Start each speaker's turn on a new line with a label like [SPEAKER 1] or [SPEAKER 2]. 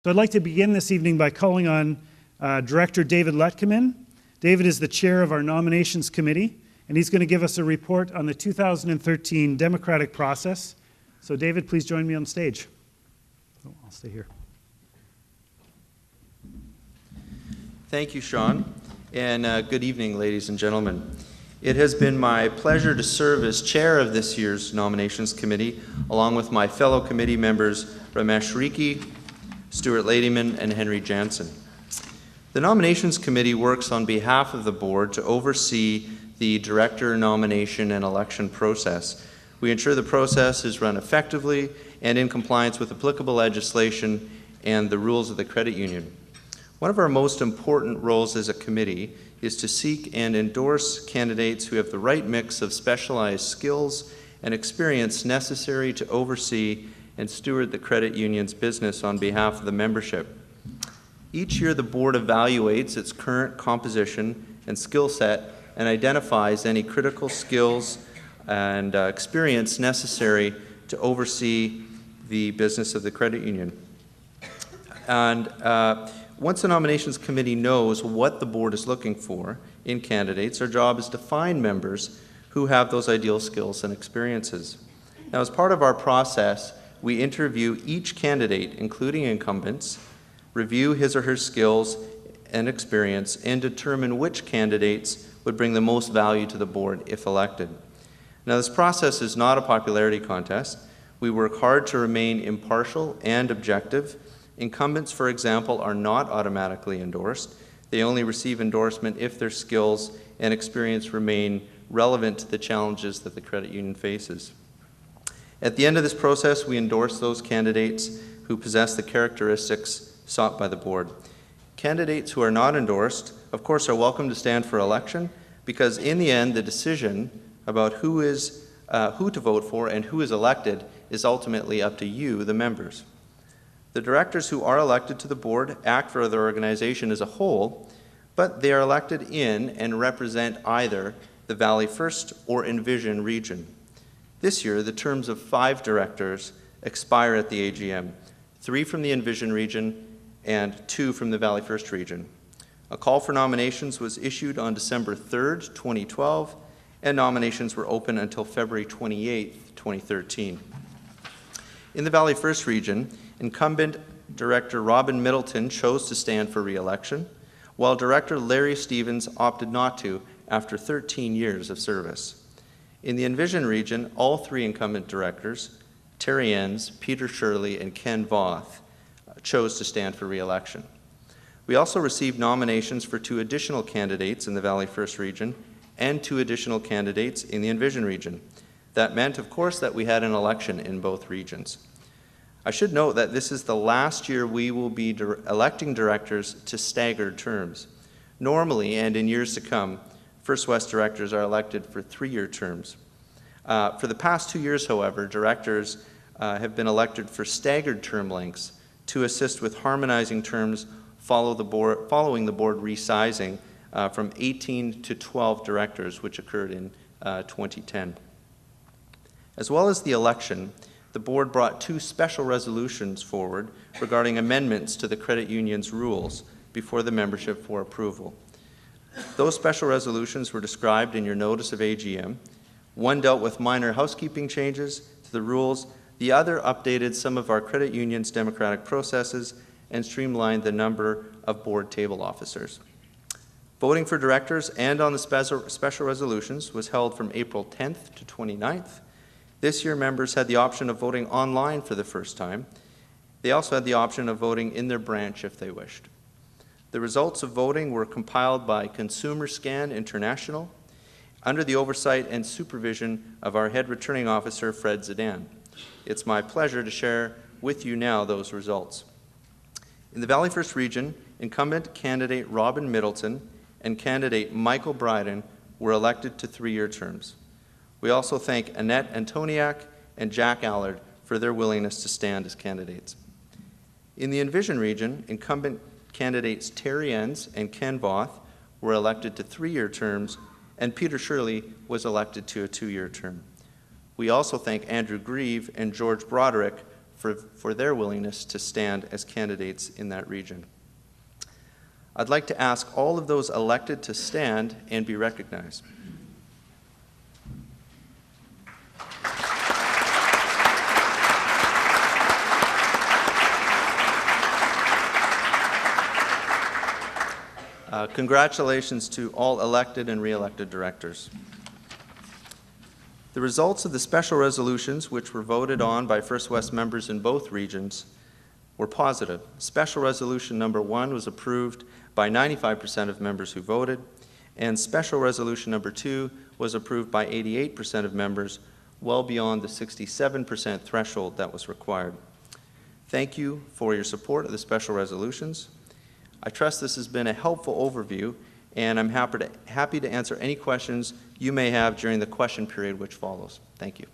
[SPEAKER 1] So I'd like to begin this evening by calling on Director David Letkemann. David is the chair of our Nominations Committee, and he's going to give us a report on the 2013 democratic process. So David, please join me on stage. Oh, I'll stay here.
[SPEAKER 2] Thank you, Sean, and good evening, ladies and gentlemen. It has been my pleasure to serve as chair of this year's Nominations Committee, along with my fellow committee members Ramesh Riki, Stuart Letkemann, and Henry Jansen. The Nominations Committee works on behalf of the board to oversee the director nomination and election process. We ensure the process is run effectively and in compliance with applicable legislation and the rules of the credit union. One of our most important roles as a committee is to seek and endorse candidates who have the right mix of specialized skills and experience necessary to oversee and steward the credit union's business on behalf of the membership. Each year, the board evaluates its current composition and skill set and identifies any critical skills and experience necessary to oversee the business of the credit union. And once the Nominations Committee knows what the board is looking for in candidates, our job is to find members who have those ideal skills and experiences. Now, as part of our process, we interview each candidate, including incumbents, review his or her skills and experience, and determine which candidates would bring the most value to the board if elected. Now, this process is not a popularity contest. We work hard to remain impartial and objective. Incumbents, for example, are not automatically endorsed. They only receive endorsement if their skills and experience remain relevant to the challenges that the credit union faces. At the end of this process, we endorse those candidates who possess the characteristics sought by the board. Candidates who are not endorsed, of course, are welcome to stand for election, because in the end, the decision about who to vote for and who is elected is ultimately up to you, the members. The directors who are elected to the board act for the organization as a whole, but they are elected in and represent either the Valley First or Envision region. This year, the terms of 5 directors expire at the AGM, 3 from the Envision region and 2 from the Valley First region. A call for nominations was issued on December 3rd, 2012, and nominations were open until February 28th, 2013. In the Valley First region, incumbent Director Robin Middleton chose to stand for re-election, while Director Larry Stevens opted not to after 13 years of service. In the Envision region, all 3 incumbent directors, Terry Enns, Peter Shirley, and Ken Voth, chose to stand for re-election. We also received nominations for 2 additional candidates in the Valley First region and 2 additional candidates in the Envision region. That meant, of course, that we had an election in both regions. I should note that this is the last year we will be electing directors to staggered terms. Normally, and in years to come, First West directors are elected for 3-year terms. For the past 2 years, however, directors have been elected for staggered term lengths to assist with harmonizing terms following the board resizing from 18 to 12 directors, which occurred in 2010. As well as the election, the board brought 2 special resolutions forward regarding amendments to the credit union's rules before the membership for approval. Those special resolutions were described in your notice of AGM. One dealt with minor housekeeping changes to the rules. The other updated some of our credit union's democratic processes and streamlined the number of board table officers. Voting for directors and on the special resolutions was held from April 10th to 29th. This year, members had the option of voting online for the first time. They also had the option of voting in their branch if they wished. The results of voting were compiled by Consumer Scan International under the oversight and supervision of our head returning officer, Fred Zidane. It's my pleasure to share with you now those results. In the Valley First region, incumbent candidate Robin Middleton and candidate Michael Bryden were elected to 3-year terms. We also thank Annette Antoniak and Jack Allard for their willingness to stand as candidates. In the Envision region, incumbent candidates Terry Enns and Ken Voth were elected to 3-year terms, and Peter Shirley was elected to a 2-year term. We also thank Andrew Grieve and George Broderick for their willingness to stand as candidates in that region. I'd like to ask all of those elected to stand and be recognized. Congratulations to all elected and re-elected directors. The results of the special resolutions, which were voted on by First West members in both regions, were positive. Special Resolution Number 1 was approved by 95% of members who voted, and Special Resolution Number 2 was approved by 88% of members, well beyond the 67% threshold that was required. Thank you for your support of the special resolutions. I trust this has been a helpful overview, and I'm happy to answer any questions you may have during the question period which follows. Thank you.